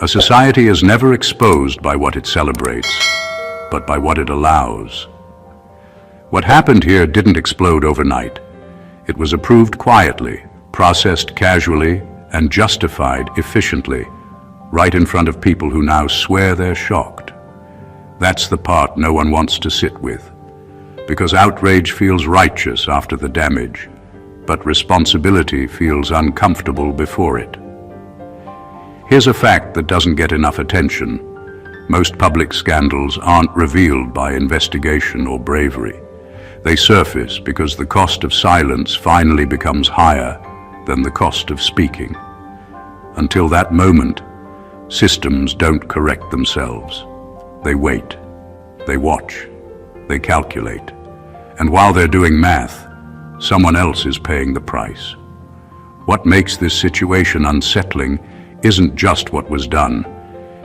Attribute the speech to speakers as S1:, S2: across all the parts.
S1: A society is never exposed by what it celebrates, but by what it allows. What happened here didn't explode overnight. It was approved quietly, processed casually, and justified efficiently, right in front of people who now swear they're shocked. That's the part no one wants to sit with, because outrage feels righteous after the damage, but responsibility feels uncomfortable before it. Here's a fact that doesn't get enough attention. Most public scandals aren't revealed by investigation or bravery. They surface because the cost of silence finally becomes higher than the cost of speaking. Until that moment, systems don't correct themselves. They wait, they watch, they calculate. And while they're doing math, someone else is paying the price. What makes this situation unsettling isn't just what was done.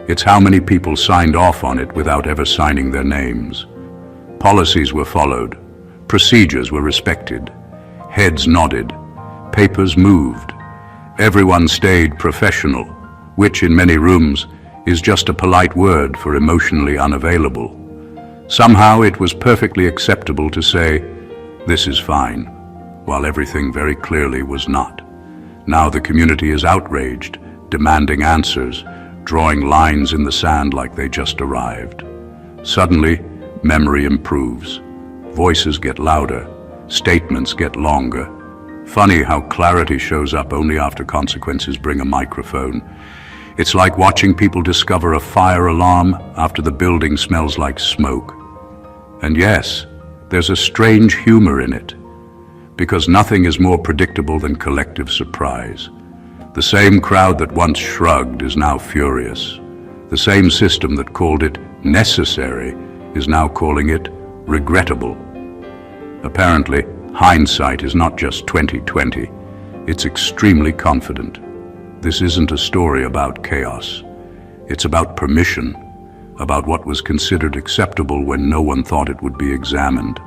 S1: It's how many people signed off on it without ever signing their names. Policies were followed, procedures were respected, heads nodded, papers moved. Everyone stayed professional, which in many rooms is just a polite word for emotionally unavailable. Somehow it was perfectly acceptable to say, "This is fine," while everything very clearly was not. Now the community is outraged, demanding answers, drawing lines in the sand like they just arrived. Suddenly, memory improves. Voices get louder, statements get longer. Funny how clarity shows up only after consequences bring a microphone. It's like watching people discover a fire alarm after the building smells like smoke. And yes, there's a strange humor in it, because nothing is more predictable than collective surprise. The same crowd that once shrugged is now furious. The same system that called it necessary is now calling it regrettable. Apparently, hindsight is not just 20/20, it's extremely confident. This isn't a story about chaos. It's about permission, about what was considered acceptable when no one thought it would be examined,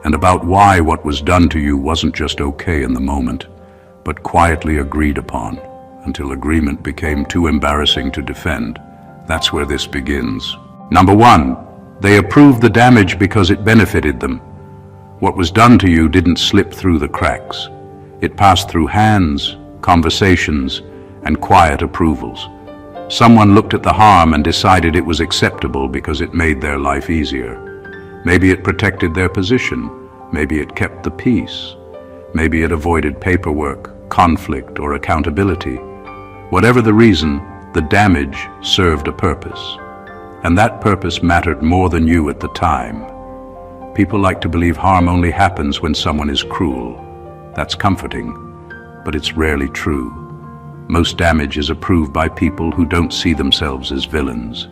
S1: and about why what was done to you wasn't just okay in the moment, but quietly agreed upon, until agreement became too embarrassing to defend. That's where this begins. Number one, they approved the damage because it benefited them. What was done to you didn't slip through the cracks. It passed through hands, conversations, and quiet approvals. Someone looked at the harm and decided it was acceptable because it made their life easier. Maybe it protected their position. Maybe it kept the peace. Maybe it avoided paperwork, conflict, or accountability. Whatever the reason, the damage served a purpose. And that purpose mattered more than you at the time. People like to believe harm only happens when someone is cruel. That's comforting, but it's rarely true. Most damage is approved by people who don't see themselves as villains.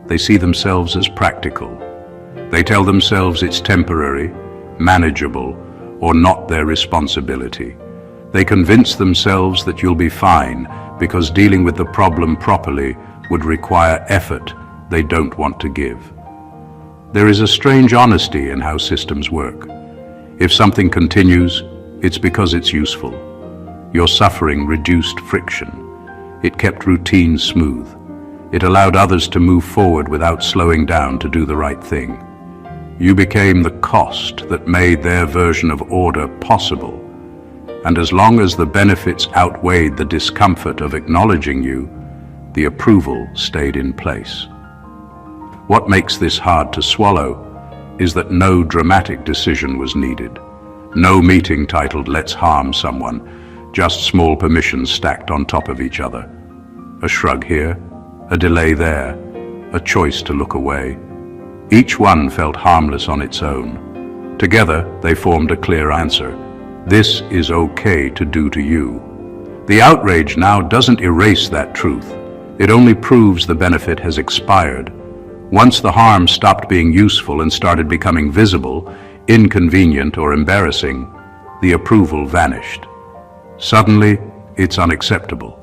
S1: They see themselves as practical. They tell themselves it's temporary, manageable, or not their responsibility. They convince themselves that you'll be fine because dealing with the problem properly would require effort they don't want to give. There is a strange honesty in how systems work. If something continues, it's because it's useful. Your suffering reduced friction. It kept routine smooth. It allowed others to move forward without slowing down to do the right thing. You became the cost that made their version of order possible. And as long as the benefits outweighed the discomfort of acknowledging you, the approval stayed in place. What makes this hard to swallow is that no dramatic decision was needed. No meeting titled "Let's harm someone," just small permissions stacked on top of each other. A shrug here, a delay there, a choice to look away. Each one felt harmless on its own. Together, they formed a clear answer. This is okay to do to you. The outrage now doesn't erase that truth. It only proves the benefit has expired. Once the harm stopped being useful and started becoming visible, inconvenient, or embarrassing, the approval vanished. Suddenly, it's unacceptable.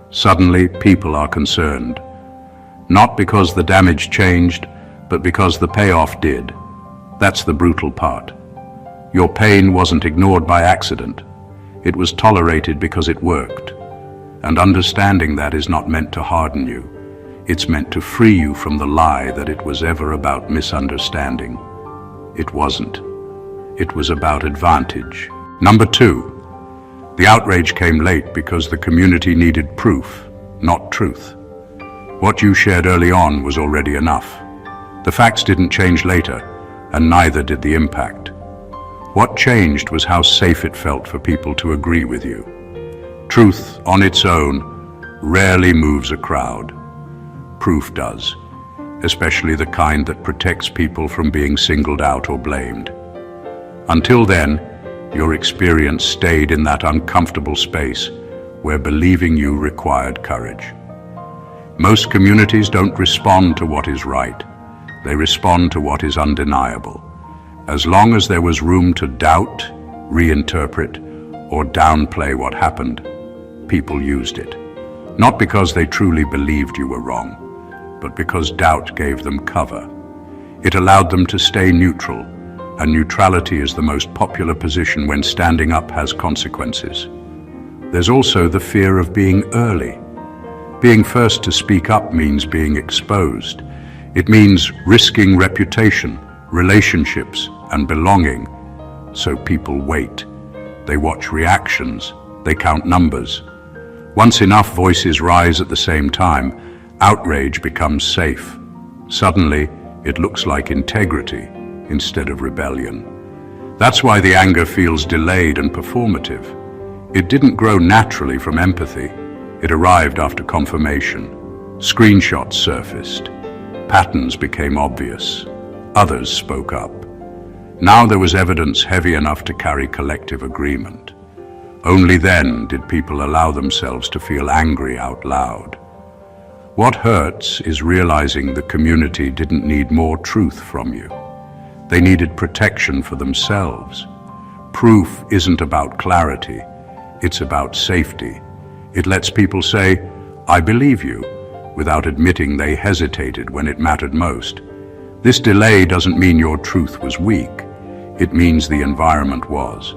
S1: Suddenly, people are concerned. Not because the damage changed, but because the payoff did. That's the brutal part. Your pain wasn't ignored by accident. It was tolerated because it worked. And understanding that is not meant to harden you. It's meant to free you from the lie that it was ever about misunderstanding. It wasn't. It was about advantage. Number 2, the outrage came late because the community needed proof, not truth. What you shared early on was already enough. The facts didn't change later, and neither did the impact. What changed was how safe it felt for people to agree with you. Truth on its own rarely moves a crowd. Proof does, especially the kind that protects people from being singled out or blamed. Until then, your experience stayed in that uncomfortable space where believing you required courage. Most communities don't respond to what is right. They respond to what is undeniable. As long as there was room to doubt, reinterpret, or downplay what happened, people used it. Not because they truly believed you were wrong, but because doubt gave them cover. It allowed them to stay neutral, and neutrality is the most popular position when standing up has consequences. There's also the fear of being early. Being first to speak up means being exposed. It means risking reputation, relationships, and belonging. So people wait. They watch reactions. They count numbers. Once enough voices rise at the same time, outrage becomes safe. Suddenly, it looks like integrity instead of rebellion. That's why the anger feels delayed and performative. It didn't grow naturally from empathy. It arrived after confirmation. Screenshots surfaced. Patterns became obvious. Others spoke up. Now there was evidence heavy enough to carry collective agreement. Only then did people allow themselves to feel angry out loud. What hurts is realizing the community didn't need more truth from you. They needed protection for themselves. Proof isn't about clarity, it's about safety. It lets people say, "I believe you," without admitting they hesitated when it mattered most. This delay doesn't mean your truth was weak. It means the environment was.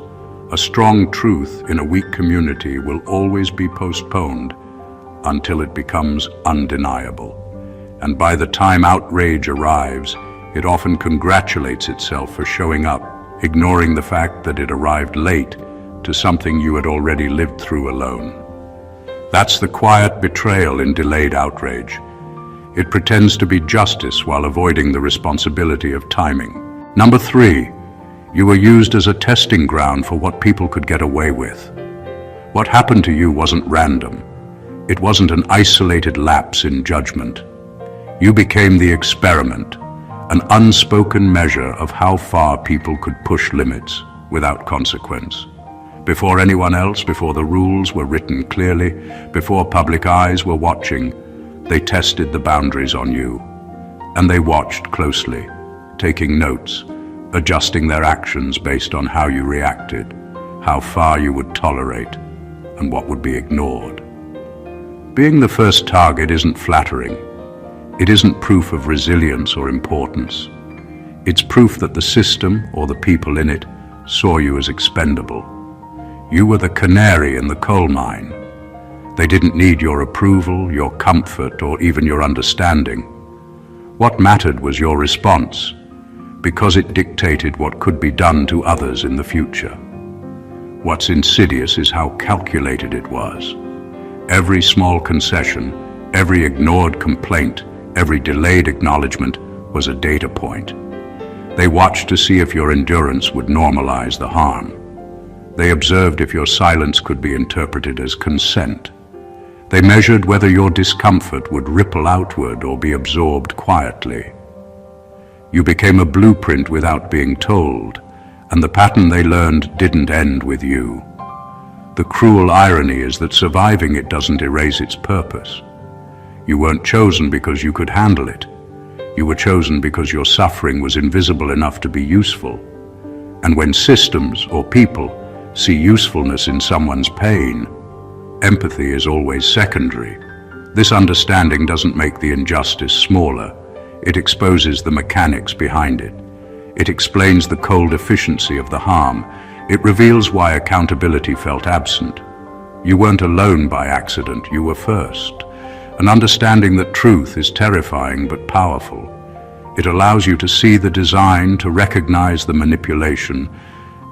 S1: A strong truth in a weak community will always be postponed until it becomes undeniable. And by the time outrage arrives, it often congratulates itself for showing up, ignoring the fact that it arrived late to something you had already lived through alone. That's the quiet betrayal in delayed outrage. It pretends to be justice while avoiding the responsibility of timing. Number 3, you were used as a testing ground for what people could get away with. What happened to you wasn't random. It wasn't an isolated lapse in judgment. You became the experiment, an unspoken measure of how far people could push limits without consequence. Before anyone else, before the rules were written clearly, before public eyes were watching, they tested the boundaries on you. And they watched closely, taking notes, adjusting their actions based on how you reacted, how far you would tolerate, and what would be ignored. Being the first target isn't flattering. It isn't proof of resilience or importance. It's proof that the system or the people in it saw you as expendable. You were the canary in the coal mine. They didn't need your approval, your comfort, or even your understanding. What mattered was your response, because it dictated what could be done to others in the future. What's insidious is how calculated it was. Every small concession, every ignored complaint, every delayed acknowledgement was a data point. They watched to see if your endurance would normalize the harm. They observed if your silence could be interpreted as consent. They measured whether your discomfort would ripple outward or be absorbed quietly. You became a blueprint without being told, and the pattern they learned didn't end with you. The cruel irony is that surviving it doesn't erase its purpose. You weren't chosen because you could handle it. You were chosen because your suffering was invisible enough to be useful. And when systems or people see usefulness in someone's pain, empathy is always secondary. This understanding doesn't make the injustice smaller. It exposes the mechanics behind it. It explains the cold efficiency of the harm. It reveals why accountability felt absent. You weren't alone by accident, you were first. An understanding that truth is terrifying but powerful. It allows you to see the design, to recognize the manipulation,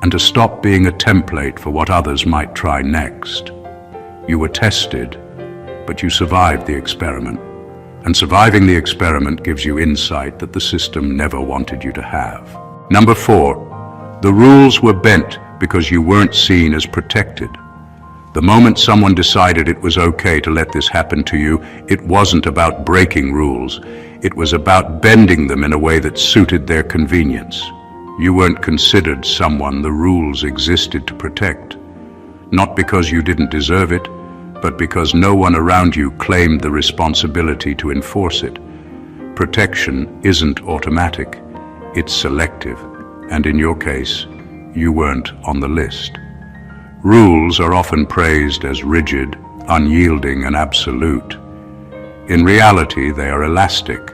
S1: and to stop being a template for what others might try next. You were tested, but you survived the experiment. And surviving the experiment gives you insight that the system never wanted you to have. Number 4, the rules were bent because you weren't seen as protected. The moment someone decided it was okay to let this happen to you, it wasn't about breaking rules. It was about bending them in a way that suited their convenience. You weren't considered someone the rules existed to protect. Not because you didn't deserve it, but because no one around you claimed the responsibility to enforce it. Protection isn't automatic, it's selective, and in your case, you weren't on the list. Rules are often praised as rigid, unyielding, and absolute. In reality, they are elastic,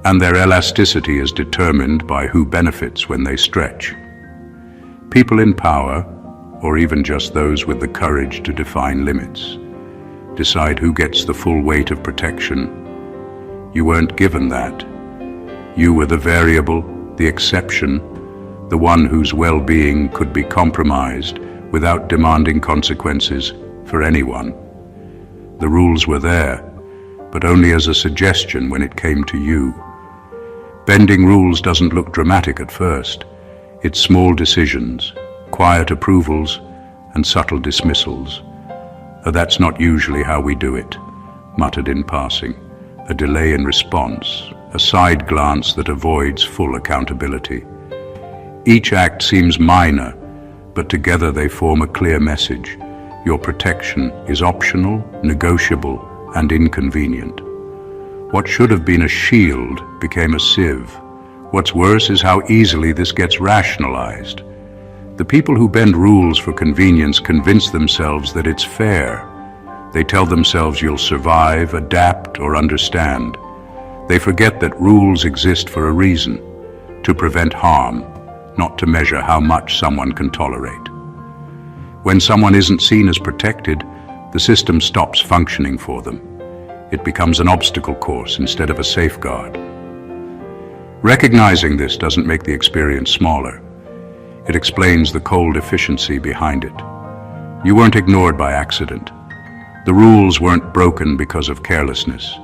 S1: and their elasticity is determined by who benefits when they stretch. People in power, or even just those with the courage to define limits, decide who gets the full weight of protection. You weren't given that. You were the variable, the exception, the one whose well-being could be compromised without demanding consequences for anyone. The rules were there, but only as a suggestion when it came to you. Bending rules doesn't look dramatic at first. It's small decisions, quiet approvals, and subtle dismissals. That's not usually how we do it, muttered in passing, a delay in response, a side glance that avoids full accountability. Each act seems minor, but together they form a clear message. Your protection is optional, negotiable, and inconvenient. What should have been a shield became a sieve. What's worse is how easily this gets rationalized. The people who bend rules for convenience convince themselves that it's fair. They tell themselves you'll survive, adapt, or understand. They forget that rules exist for a reason, to prevent harm, not to measure how much someone can tolerate. When someone isn't seen as protected, the system stops functioning for them. It becomes an obstacle course instead of a safeguard. Recognizing this doesn't make the experience smaller. It explains the cold efficiency behind it. You weren't ignored by accident. The rules weren't broken because of carelessness.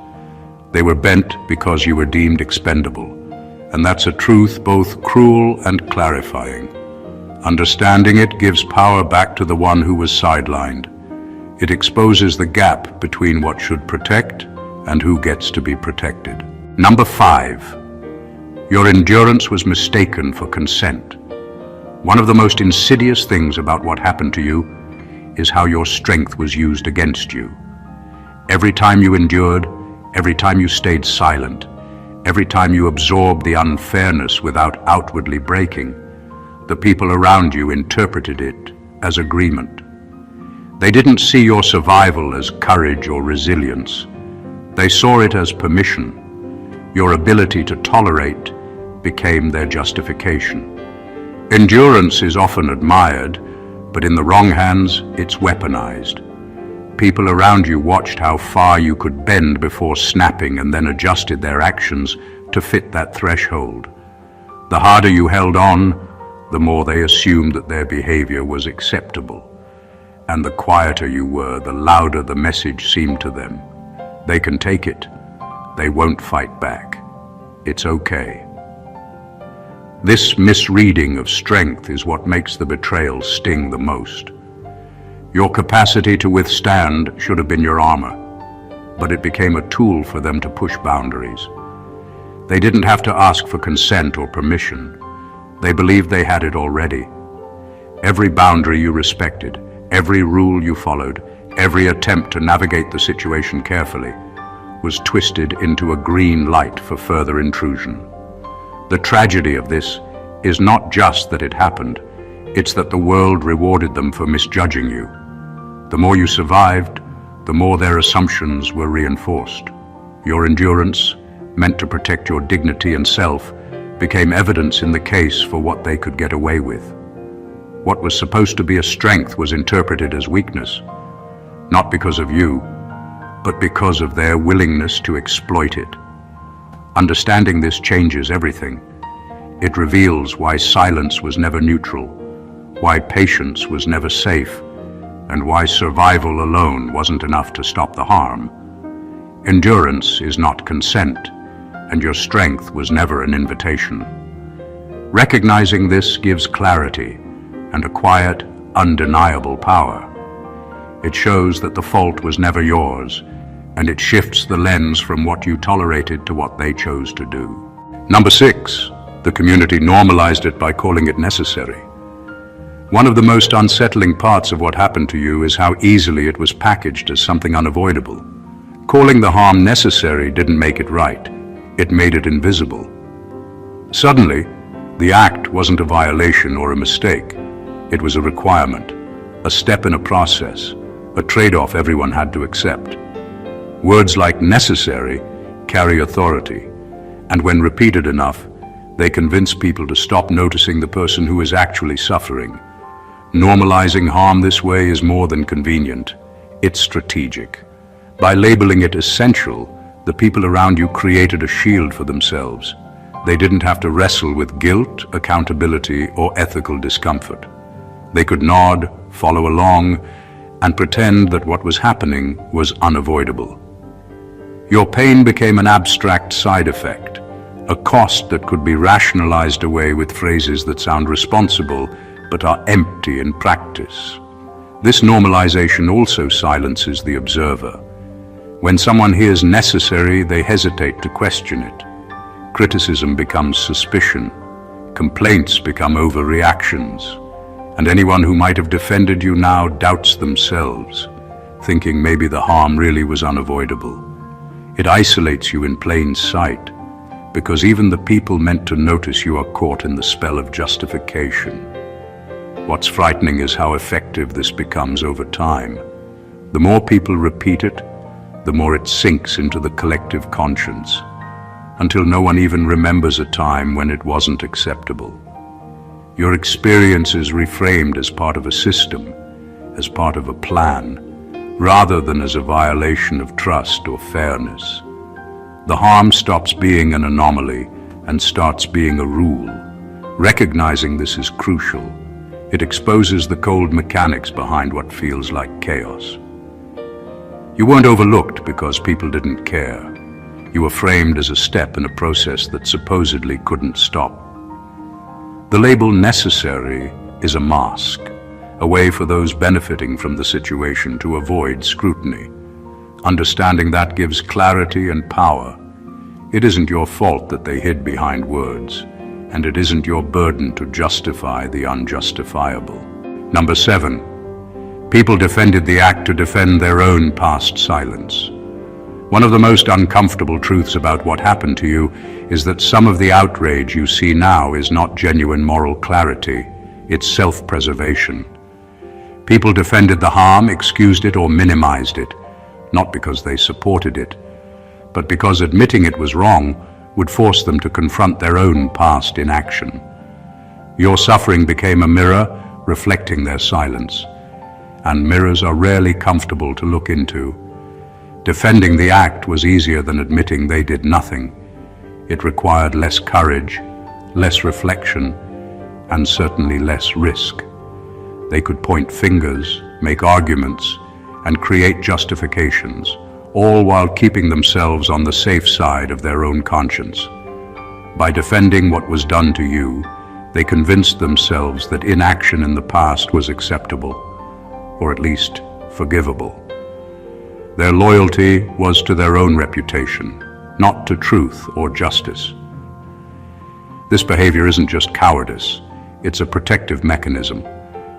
S1: They were bent because you were deemed expendable. And that's a truth both cruel and clarifying. Understanding it gives power back to the one who was sidelined. It exposes the gap between what should protect and who gets to be protected. Number 5. Your endurance was mistaken for consent. One of the most insidious things about what happened to you is how your strength was used against you. Every time you endured, every time you stayed silent, every time you absorbed the unfairness without outwardly breaking, the people around you interpreted it as agreement. They didn't see your survival as courage or resilience. They saw it as permission. Your ability to tolerate became their justification. Endurance is often admired, but in the wrong hands, it's weaponized. People around you watched how far you could bend before snapping and then adjusted their actions to fit that threshold. The harder you held on, the more they assumed that their behavior was acceptable. And the quieter you were, the louder the message seemed to them. They can take it. They won't fight back. It's okay. This misreading of strength is what makes the betrayal sting the most. Your capacity to withstand should have been your armor, but it became a tool for them to push boundaries. They didn't have to ask for consent or permission. They believed they had it already. Every boundary you respected, every rule you followed, every attempt to navigate the situation carefully, was twisted into a green light for further intrusion. The tragedy of this is not just that it happened, it's that the world rewarded them for misjudging you. The more you survived, the more their assumptions were reinforced. Your endurance, meant to protect your dignity and self, became evidence in the case for what they could get away with. What was supposed to be a strength was interpreted as weakness. not because of you, but because of their willingness to exploit it. Understanding this changes everything. It reveals why silence was never neutral, why patience was never safe, and why survival alone wasn't enough to stop the harm. Endurance is not consent, and your strength was never an invitation. Recognizing this gives clarity and a quiet, undeniable power. It shows that the fault was never yours, and it shifts the lens from what you tolerated to what they chose to do. Number 6, the community normalized it by calling it necessary. One of the most unsettling parts of what happened to you is how easily it was packaged as something unavoidable. Calling the harm necessary didn't make it right. It made it invisible. Suddenly, the act wasn't a violation or a mistake. It was a requirement, a step in a process, a trade-off everyone had to accept. Words like necessary carry authority, and when repeated enough, they convince people to stop noticing the person who is actually suffering. Normalizing harm this way is more than convenient. It's strategic. By labeling it essential, the people around you created a shield for themselves. They didn't have to wrestle with guilt, accountability, or ethical discomfort. They could nod, follow along, and pretend that what was happening was unavoidable. Your pain became an abstract side effect, a cost that could be rationalized away with phrases that sound responsible but are empty in practice. This normalization also silences the observer. When someone hears necessary, they hesitate to question it. Criticism becomes suspicion. Complaints become overreactions. And anyone who might have defended you now doubts themselves, thinking maybe the harm really was unavoidable. It isolates you in plain sight, because even the people meant to notice you are caught in the spell of justification. What's frightening is how effective this becomes over time. The more people repeat it, the more it sinks into the collective conscience, until no one even remembers a time when it wasn't acceptable. Your experience is reframed as part of a system, as part of a plan, rather than as a violation of trust or fairness. The harm stops being an anomaly and starts being a rule. Recognizing this is crucial. It exposes the cold mechanics behind what feels like chaos. You weren't overlooked because people didn't care. You were framed as a step in a process that supposedly couldn't stop. The label necessary is a mask, a way for those benefiting from the situation to avoid scrutiny. Understanding that gives clarity and power. It isn't your fault that they hid behind words, and it isn't your burden to justify the unjustifiable. Number 7. People defended the act to defend their own past silence. One of the most uncomfortable truths about what happened to you is that some of the outrage you see now is not genuine moral clarity, it's self-preservation. People defended the harm, excused it, or minimized it, not because they supported it, but because admitting it was wrong would force them to confront their own past inaction. Your suffering became a mirror reflecting their silence, and mirrors are rarely comfortable to look into. Defending the act was easier than admitting they did nothing. It required less courage, less reflection, and certainly less risk. They could point fingers, make arguments, and create justifications, all while keeping themselves on the safe side of their own conscience. By defending what was done to you, they convinced themselves that inaction in the past was acceptable, or at least forgivable. Their loyalty was to their own reputation, not to truth or justice. This behavior isn't just cowardice, it's a protective mechanism.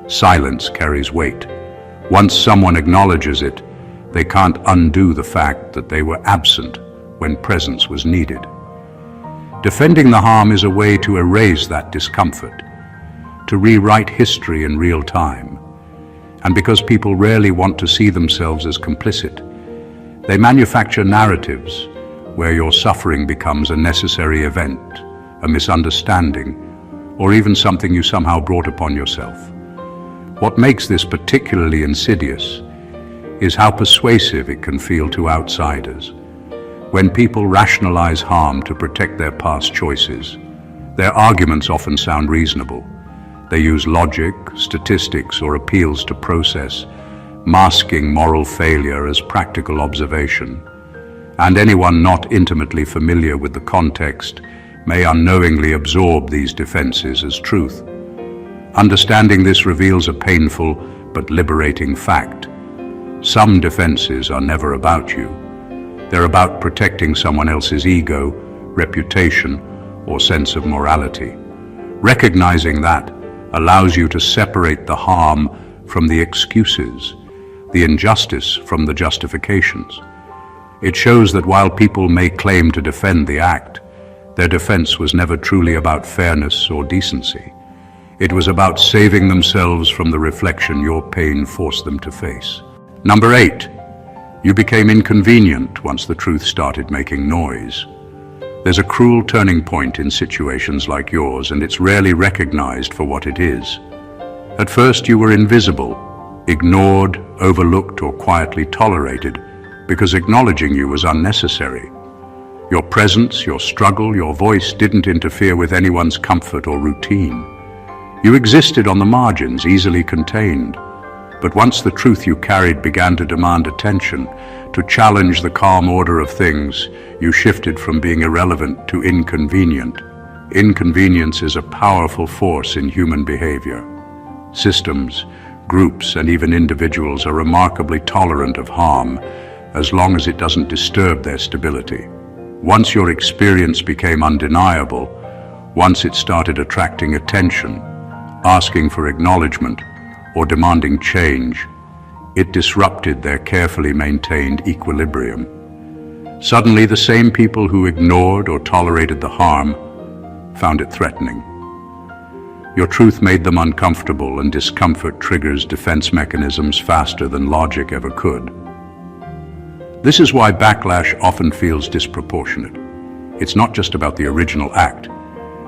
S1: Silence carries weight. Once someone acknowledges it, they can't undo the fact that they were absent when presence was needed. Defending the harm is a way to erase that discomfort, to rewrite history in real time. And because people rarely want to see themselves as complicit, they manufacture narratives where your suffering becomes a necessary event, a misunderstanding, or even something you somehow brought upon yourself. What makes this particularly insidious is how persuasive it can feel to outsiders. When people rationalize harm to protect their past choices, their arguments often sound reasonable. They use logic, statistics, or appeals to process, masking moral failure as practical observation. And anyone not intimately familiar with the context may unknowingly absorb these defenses as truth. Understanding this reveals a painful but liberating fact. Some defenses are never about you. They're about protecting someone else's ego, reputation, or sense of morality. Recognizing that allows you to separate the harm from the excuses, the injustice from the justifications. It shows that while people may claim to defend the act, their defense was never truly about fairness or decency. It was about saving themselves from the reflection your pain forced them to face. Number 8. You became inconvenient once the truth started making noise. There's a cruel turning point in situations like yours, and it's rarely recognized for what it is. At first you were invisible, ignored, overlooked, or quietly tolerated because acknowledging you was unnecessary. Your presence, your struggle, your voice didn't interfere with anyone's comfort or routine. You existed on the margins, easily contained. But once the truth you carried began to demand attention, to challenge the calm order of things, you shifted from being irrelevant to inconvenient. Inconvenience is a powerful force in human behavior. Systems, groups, and even individuals are remarkably tolerant of harm, as long as it doesn't disturb their stability. Once your experience became undeniable, once it started attracting attention, asking for acknowledgement, or demanding change, it disrupted their carefully maintained equilibrium. Suddenly, the same people who ignored or tolerated the harm found it threatening. Your truth made them uncomfortable, and discomfort triggers defense mechanisms faster than logic ever could. This is why backlash often feels disproportionate. It's not just about the original act,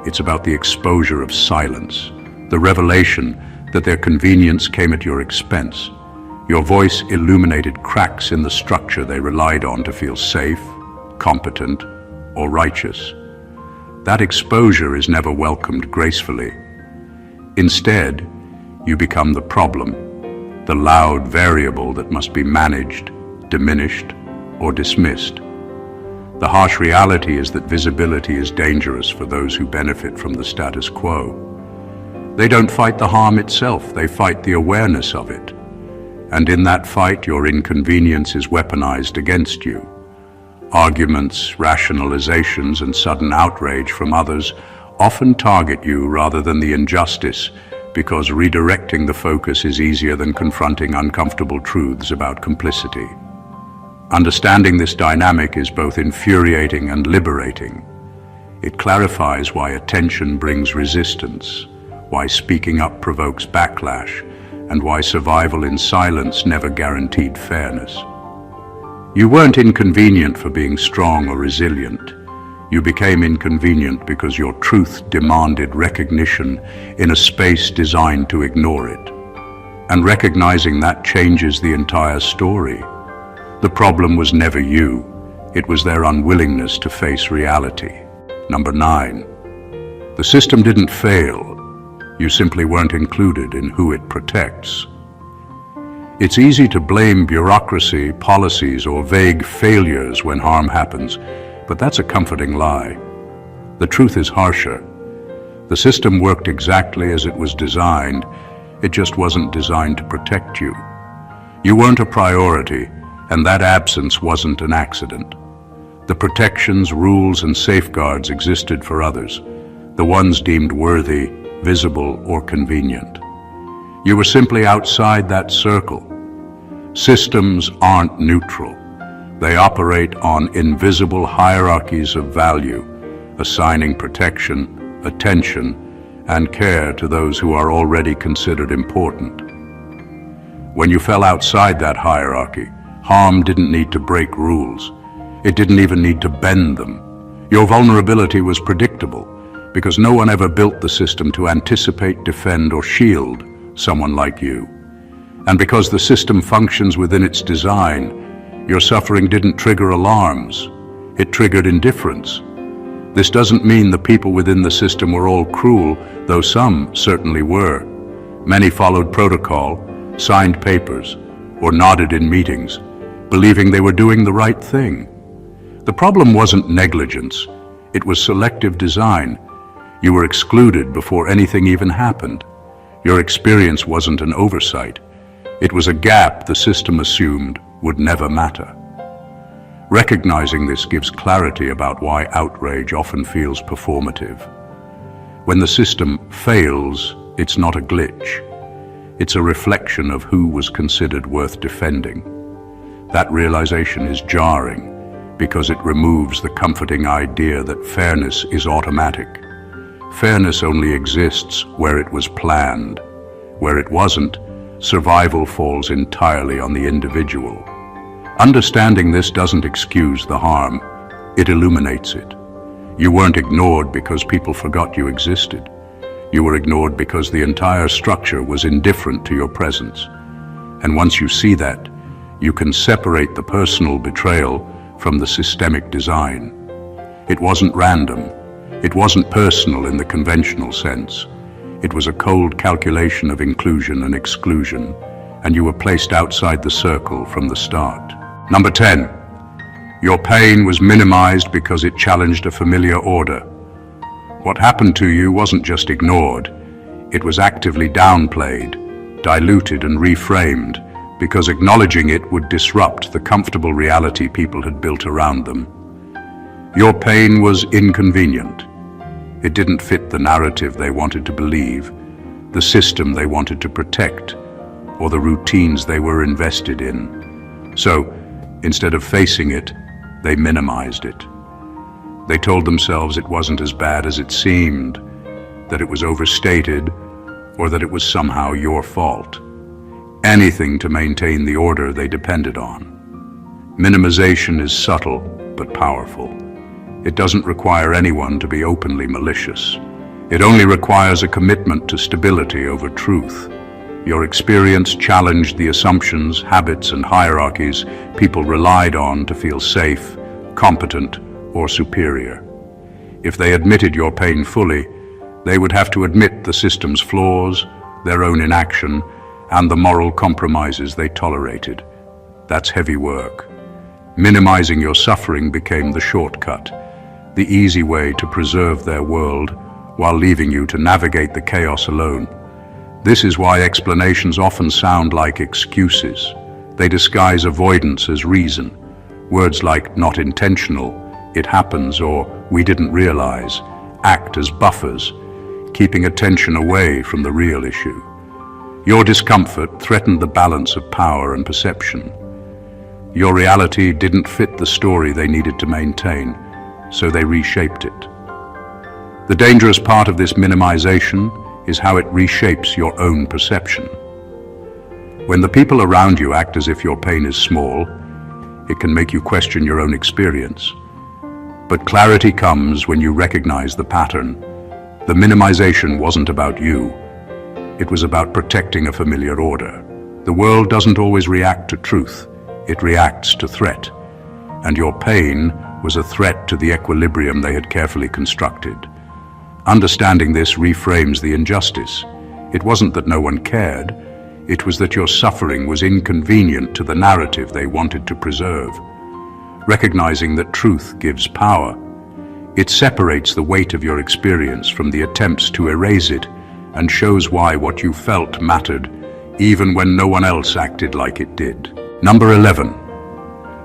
S1: it's about the exposure of silence, the revelation that their convenience came at your expense. Your voice illuminated cracks in the structure they relied on to feel safe, competent, or righteous. That exposure is never welcomed gracefully. Instead, you become the problem, the loud variable that must be managed, diminished, or dismissed. The harsh reality is that visibility is dangerous for those who benefit from the status quo. They don't fight the harm itself, they fight the awareness of it. And in that fight, your inconvenience is weaponized against you. Arguments, rationalizations, and sudden outrage from others often target you rather than the injustice, because redirecting the focus is easier than confronting uncomfortable truths about complicity. Understanding this dynamic is both infuriating and liberating. It clarifies why attention brings resistance, why speaking up provokes backlash, and why survival in silence never guaranteed fairness. You weren't inconvenient for being strong or resilient. You became inconvenient because your truth demanded recognition in a space designed to ignore it. And recognizing that changes the entire story. The problem was never you. It was their unwillingness to face reality. Number 9. The system didn't fail. You simply weren't included in who it protects. It's easy to blame bureaucracy, policies, or vague failures when harm happens, but that's a comforting lie. The truth is harsher. The system worked exactly as it was designed. It just wasn't designed to protect you. You weren't a priority, and that absence wasn't an accident. The protections, rules, and safeguards existed for others, the ones deemed worthy, visible, or convenient. You were simply outside that circle. Systems aren't neutral. They operate on invisible hierarchies of value, assigning protection, attention, and care to those who are already considered important. When you fell outside that hierarchy, harm didn't need to break rules. It didn't even need to bend them. Your vulnerability was predictable, because no one ever built the system to anticipate, defend, or shield someone like you. And because the system functions within its design, your suffering didn't trigger alarms. It triggered indifference. This doesn't mean the people within the system were all cruel, though some certainly were. Many followed protocol, signed papers, or nodded in meetings, believing they were doing the right thing. The problem wasn't negligence, it was selective design. You were excluded before anything even happened. Your experience wasn't an oversight. It was a gap the system assumed would never matter. Recognizing this gives clarity about why outrage often feels performative. When the system fails, it's not a glitch. It's a reflection of who was considered worth defending. That realization is jarring because it removes the comforting idea that fairness is automatic. Fairness only exists where it was planned. Where it wasn't, survival falls entirely on the individual. Understanding this doesn't excuse the harm, it illuminates it. You weren't ignored because people forgot you existed. You were ignored because the entire structure was indifferent to your presence. And once you see that, you can separate the personal betrayal from the systemic design. It wasn't random. It wasn't personal in the conventional sense. It was a cold calculation of inclusion and exclusion, and you were placed outside the circle from the start. Number 10. Your pain was minimized because it challenged a familiar order. What happened to you wasn't just ignored. It was actively downplayed, diluted and reframed, because acknowledging it would disrupt the comfortable reality people had built around them. Your pain was inconvenient. It didn't fit the narrative they wanted to believe, the system they wanted to protect, or the routines they were invested in. So, instead of facing it, they minimized it. They told themselves it wasn't as bad as it seemed, that it was overstated, or that it was somehow your fault. Anything to maintain the order they depended on. Minimization is subtle but powerful. It doesn't require anyone to be openly malicious. It only requires a commitment to stability over truth. Your experience challenged the assumptions, habits, and hierarchies people relied on to feel safe, competent, or superior. If they admitted your pain fully, they would have to admit the system's flaws, their own inaction, and the moral compromises they tolerated. That's heavy work. Minimizing your suffering became the shortcut, the easy way to preserve their world while leaving you to navigate the chaos alone. This is why explanations often sound like excuses. They disguise avoidance as reason. Words like not intentional, it happens, or we didn't realize, act as buffers, keeping attention away from the real issue. Your discomfort threatened the balance of power and perception. Your reality didn't fit the story they needed to maintain, so they reshaped it. The dangerous part of this minimization is how it reshapes your own perception. When the people around you act as if your pain is small, it can make you question your own experience. But clarity comes when you recognize the pattern. The minimization wasn't about you. It was about protecting a familiar order. The world doesn't always react to truth. It reacts to threat. And your pain was a threat to the equilibrium they had carefully constructed. Understanding this reframes the injustice. It wasn't that no one cared. It was that your suffering was inconvenient to the narrative they wanted to preserve. Recognizing that truth gives power, it separates the weight of your experience from the attempts to erase it and shows why what you felt mattered, even when no one else acted like it did. Number 11.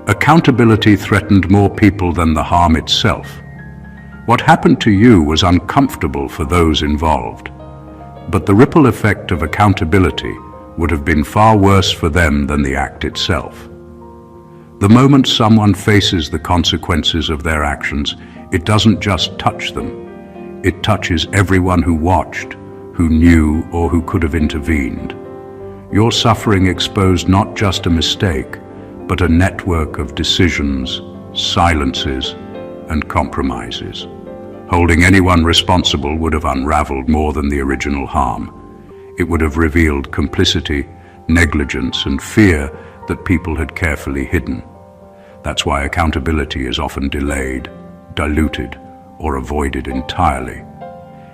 S1: Accountability threatened more people than the harm itself. What happened to you was uncomfortable for those involved, but the ripple effect of accountability would have been far worse for them than the act itself. The moment someone faces the consequences of their actions, it doesn't just touch them. It touches everyone who watched, who knew, or who could have intervened. Your suffering exposed not just a mistake, but a network of decisions, silences, and compromises. Holding anyone responsible would have unraveled more than the original harm. It would have revealed complicity, negligence, and fear that people had carefully hidden. That's why accountability is often delayed, diluted, or avoided entirely.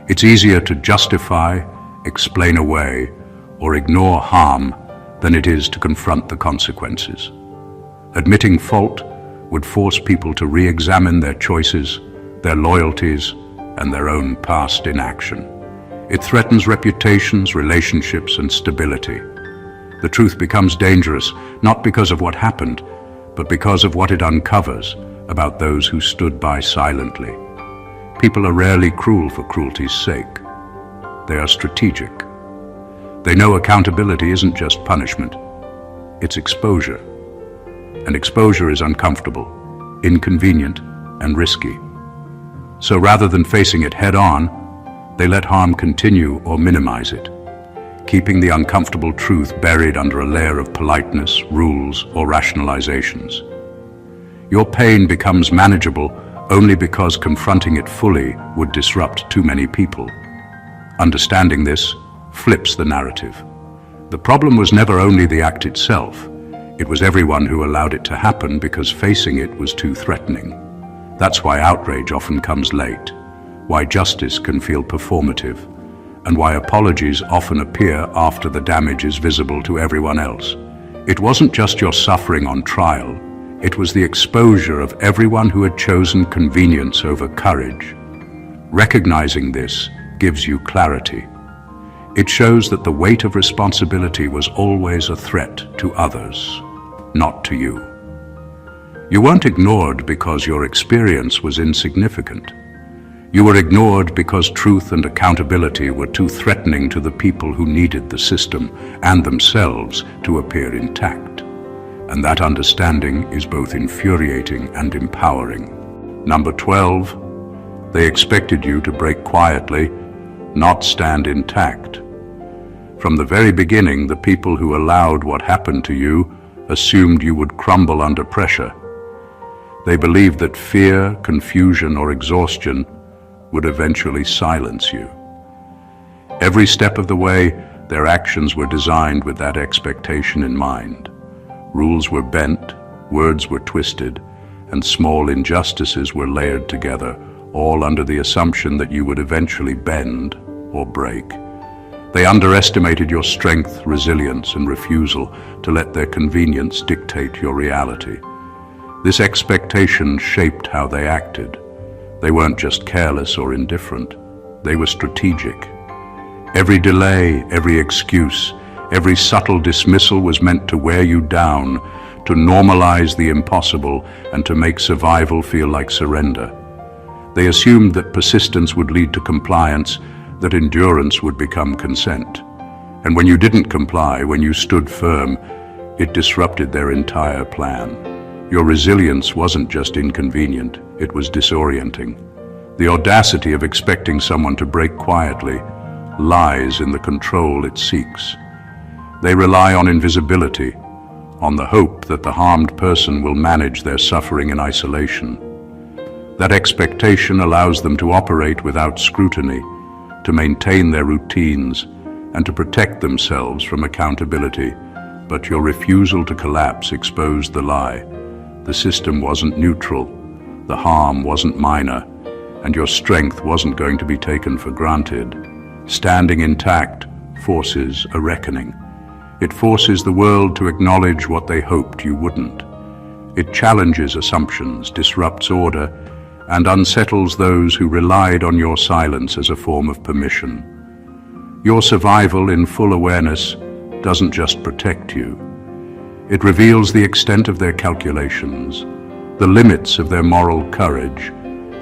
S1: It's easier to justify, explain away, or ignore harm than it is to confront the consequences. Admitting fault would force people to re-examine their choices, their loyalties, and their own past inaction. It threatens reputations, relationships, and stability. The truth becomes dangerous, not because of what happened, but because of what it uncovers about those who stood by silently. People are rarely cruel for cruelty's sake. They are strategic. They know accountability isn't just punishment, it's exposure. And exposure is uncomfortable, inconvenient, and risky. So rather than facing it head-on, they let harm continue or minimize it, keeping the uncomfortable truth buried under a layer of politeness, rules, or rationalizations. Your pain becomes manageable only because confronting it fully would disrupt too many people. Understanding this flips the narrative. The problem was never only the act itself, it was everyone who allowed it to happen because facing it was too threatening. That's why outrage often comes late, why justice can feel performative, and why apologies often appear after the damage is visible to everyone else. It wasn't just your suffering on trial, it was the exposure of everyone who had chosen convenience over courage. Recognizing this gives you clarity. It shows that the weight of responsibility was always a threat to others, not to you. You weren't ignored because your experience was insignificant. You were ignored because truth and accountability were too threatening to the people who needed the system and themselves to appear intact. And that understanding is both infuriating and empowering. Number 12, they expected you to break quietly, not stand intact. From the very beginning, the people who allowed what happened to you assumed you would crumble under pressure. They believed that fear, confusion, or exhaustion would eventually silence you. Every step of the way, their actions were designed with that expectation in mind. Rules were bent, words were twisted, and small injustices were layered together, all under the assumption that you would eventually bend or break. They underestimated your strength, resilience, and refusal to let their convenience dictate your reality. This expectation shaped how they acted. They weren't just careless or indifferent, they were strategic. Every delay, every excuse, every subtle dismissal was meant to wear you down, to normalize the impossible, and to make survival feel like surrender. They assumed that persistence would lead to compliance, that endurance would become consent. And when you didn't comply, when you stood firm, it disrupted their entire plan. Your resilience wasn't just inconvenient, it was disorienting. The audacity of expecting someone to break quietly lies in the control it seeks. They rely on invisibility, on the hope that the harmed person will manage their suffering in isolation. That expectation allows them to operate without scrutiny, to maintain their routines, and to protect themselves from accountability. But your refusal to collapse exposed the lie. The system wasn't neutral, the harm wasn't minor, and your strength wasn't going to be taken for granted. Standing intact forces a reckoning. It forces the world to acknowledge what they hoped you wouldn't. It challenges assumptions, disrupts order, and unsettles those who relied on your silence as a form of permission. Your survival in full awareness doesn't just protect you. It reveals the extent of their calculations, the limits of their moral courage,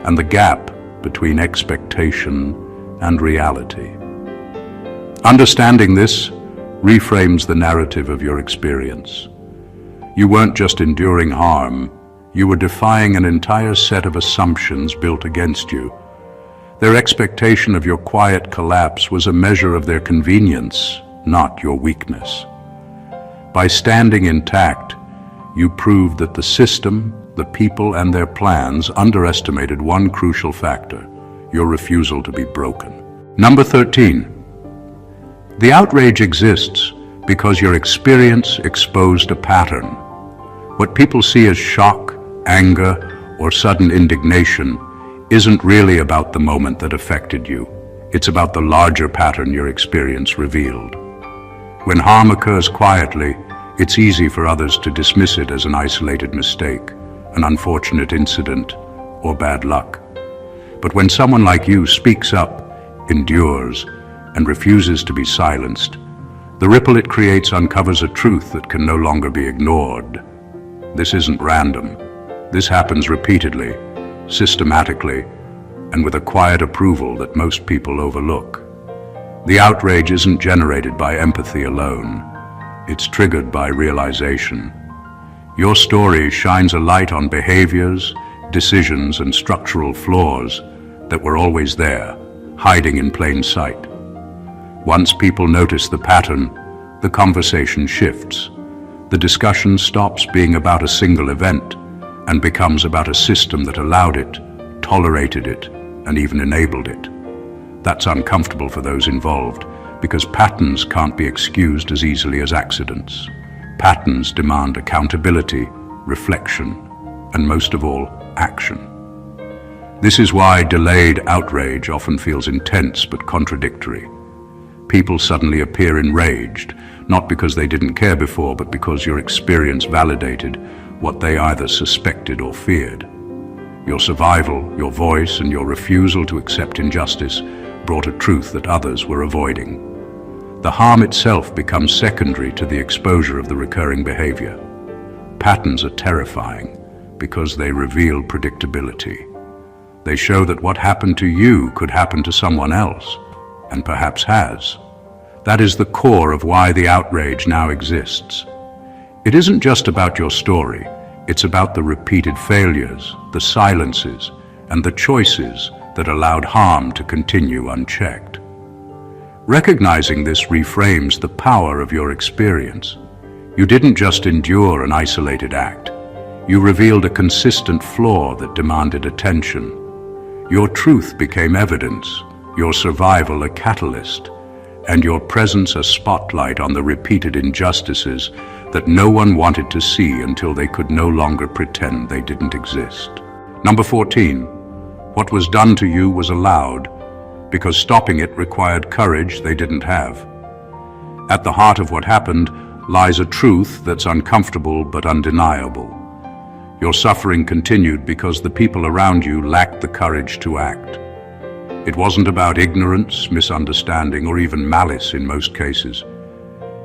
S1: and the gap between expectation and reality. Understanding this reframes the narrative of your experience. You weren't just enduring harm, you were defying an entire set of assumptions built against you. Their expectation of your quiet collapse was a measure of their convenience, not your weakness. By standing intact, you proved that the system, the people, and their plans underestimated one crucial factor: your refusal to be broken. Number 13. The outrage exists Because your experience exposed a pattern. What people see as shock, anger, or sudden indignation isn't really about the moment that affected you. It's about the larger pattern your experience revealed. When harm occurs quietly, it's easy for others to dismiss it as an isolated mistake, an unfortunate incident, or bad luck. But when someone like you speaks up, endures, and refuses to be silenced, the ripple it creates uncovers a truth that can no longer be ignored. This isn't random. This happens repeatedly, systematically, and with a quiet approval that most people overlook. The outrage isn't generated by empathy alone. It's triggered by realization. Your story shines a light on behaviors, decisions, and structural flaws that were always there, hiding in plain sight. Once people notice the pattern, the conversation shifts. The discussion stops being about a single event and becomes about a system that allowed it, tolerated it, and even enabled it. That's uncomfortable for those involved, because patterns can't be excused as easily as accidents. Patterns demand accountability, reflection, and most of all, action. This is why delayed outrage often feels intense but contradictory. People suddenly appear enraged, not because they didn't care before, but because your experience validated what they either suspected or feared. Your survival, your voice, and your refusal to accept injustice brought a truth that others were avoiding. The harm itself becomes secondary to the exposure of the recurring behavior. Patterns are terrifying because they reveal predictability. They show that what happened to you could happen to someone else, and perhaps has. That is the core of why the outrage now exists. It isn't just about your story, it's about the repeated failures, the silences, and the choices that allowed harm to continue unchecked. Recognizing this reframes the power of your experience. You didn't just endure an isolated act. You revealed a consistent flaw that demanded attention. Your truth became evidence, your survival a catalyst, and your presence a spotlight on the repeated injustices that no one wanted to see until they could no longer pretend they didn't exist. Number 14. What was done to you was allowed, because stopping it required courage they didn't have. At the heart of what happened lies a truth that's uncomfortable but undeniable. Your suffering continued because the people around you lacked the courage to act. It wasn't about ignorance, misunderstanding, or even malice in most cases.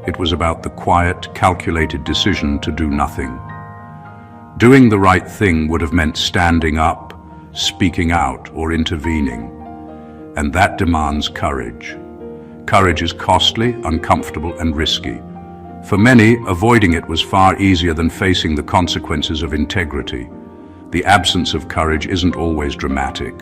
S1: It was about the quiet, calculated decision to do nothing. Doing the right thing would have meant standing up, speaking out, or intervening. And that demands courage. Courage is costly, uncomfortable, and risky. For many, avoiding it was far easier than facing the consequences of integrity. The absence of courage isn't always dramatic.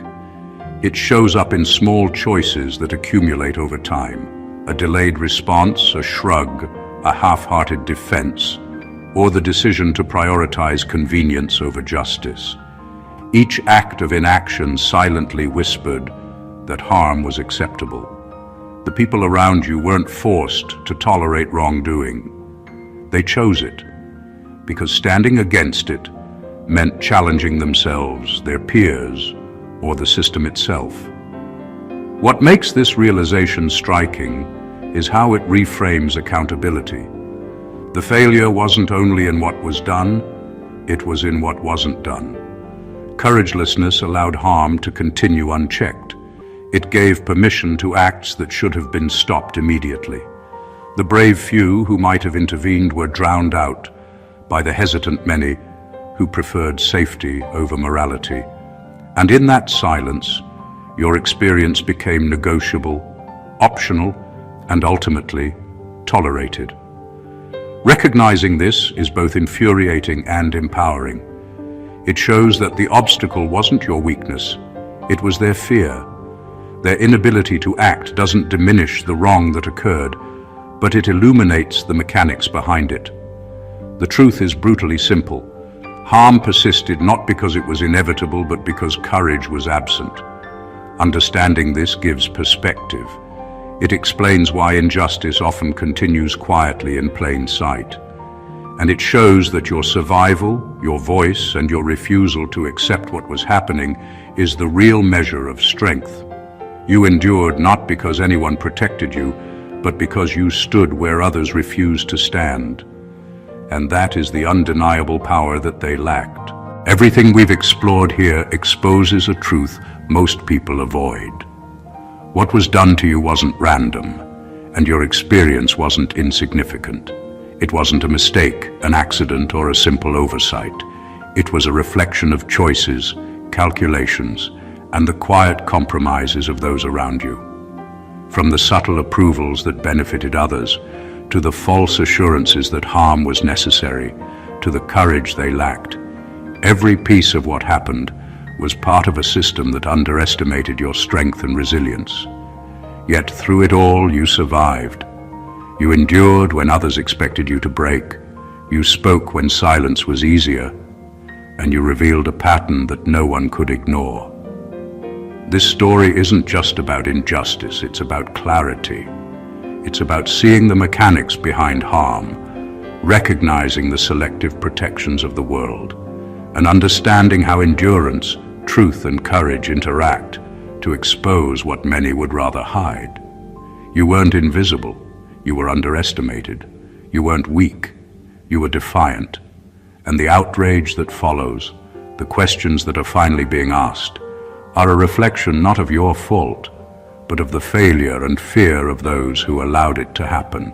S1: It shows up in small choices that accumulate over time. A delayed response, a shrug, a half-hearted defense, or the decision to prioritize convenience over justice. Each act of inaction silently whispered that harm was acceptable. The people around you weren't forced to tolerate wrongdoing. They chose it, because standing against it meant challenging themselves, their peers, or the system itself. What makes this realization striking is how it reframes accountability. The failure wasn't only in what was done, it was in what wasn't done. Couragelessness allowed harm to continue unchecked. It gave permission to acts that should have been stopped immediately. The brave few who might have intervened were drowned out by the hesitant many who preferred safety over morality. And in that silence, your experience became negotiable, optional, and ultimately tolerated. Recognizing this is both infuriating and empowering. It shows that the obstacle wasn't your weakness, it was their fear. Their inability to act doesn't diminish the wrong that occurred, but it illuminates the mechanics behind it. The truth is brutally simple. Harm persisted not because it was inevitable, but because courage was absent. Understanding this gives perspective. It explains why injustice often continues quietly in plain sight. And it shows that your survival, your voice, and your refusal to accept what was happening is the real measure of strength. You endured not because anyone protected you, but because you stood where others refused to stand. And that is the undeniable power that they lacked. Everything we've explored here exposes a truth most people avoid. What was done to you wasn't random, and your experience wasn't insignificant. It wasn't a mistake, an accident, or a simple oversight. It was a reflection of choices, calculations, and the quiet compromises of those around you. From the subtle approvals that benefited others, to the false assurances that harm was necessary, to the courage they lacked, every piece of what happened was part of a system that underestimated your strength and resilience. Yet through it all, you survived. You endured when others expected you to break. You spoke when silence was easier, and you revealed a pattern that no one could ignore. This story isn't just about injustice, it's about clarity. It's about seeing the mechanics behind harm, recognizing the selective protections of the world, and understanding how endurance, truth, and courage interact to expose what many would rather hide. You weren't invisible. You were underestimated. You weren't weak. You were defiant. And the outrage that follows, the questions that are finally being asked, are a reflection not of your fault, but of the failure and fear of those who allowed it to happen.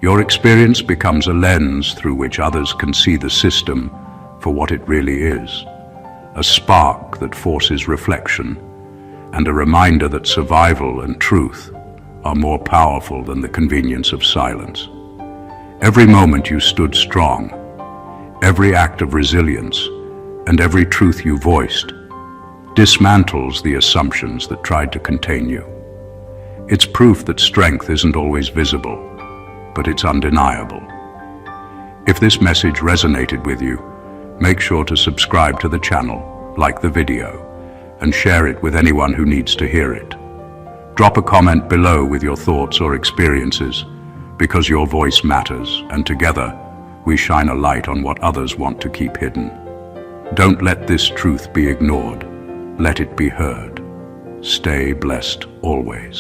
S1: Your experience becomes a lens through which others can see the system for what it really is, a spark that forces reflection, and a reminder that survival and truth are more powerful than the convenience of silence. Every moment you stood strong, every act of resilience, and every truth you voiced dismantles the assumptions that tried to contain you. It's proof that strength isn't always visible, but it's undeniable. If this message resonated with you, make sure to subscribe to the channel, like the video, and share it with anyone who needs to hear it. Drop a comment below with your thoughts or experiences, because your voice matters, and together we shine a light on what others want to keep hidden. Don't let this truth be ignored. Let it be heard. Stay blessed always.